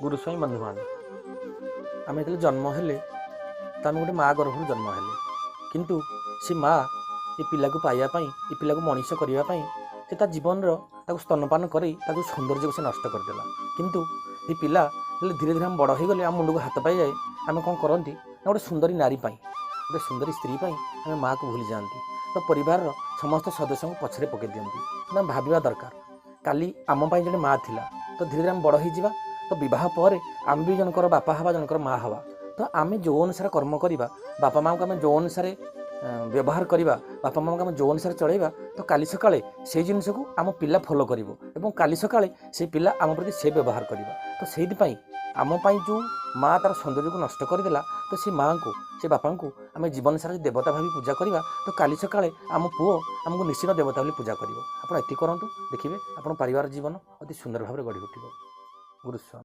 गुरुस्वामी बंधुमान आम जो जन्म हेले तो आम गोटे माँ गर्भ जन्म हेले किंतु सी माँ ये पिला को पाइबापी ये पिला को मनीष करने से जीवन स्तनपान कर सौंदर्य को से नष्ट करदेला किंतु ये पिला धीरे धीरे आम बड़ हो गले आम मुंड को हाथ पाई जाए आम कौन करती गोटे सुंदरी नारी गोटे सुंदरी स्त्री आम माँ को भूली जाती तो परिवार समस्त सदस्य को पछरे पकई दिखती भाविया दरकार काली आम जो माँ थिला तो धीरे धीरे आम बड़ हो तो बह पर आम भी जनकर बापा हवा जनकर माँ हवा तो आम जो अनुसार कर्म करवा बापा माँ को आम जो अनुसार व्यवहार करवा बापा माँ को आम जो अनुसार चलैबा तो काली सकाळे से जिनस को आम पिला फॉलो करिवो एवं काली सकाळे से पिला आम प्रति से व्यवहार करवा तो से आम जो माँ तार सौंदर्य को नष्ट करदेला तो से माँ को से बापा को आम जीवन सारा देवता भावी पूजा करवा तो काली सकाळे आम पुओ आमको निश्चित देवता भावी पूजा कर आप ये करूँ देखिए आप परिवार जीवन अति सुंदर भाव गढ़ी उठिब। गुरुस्वामी।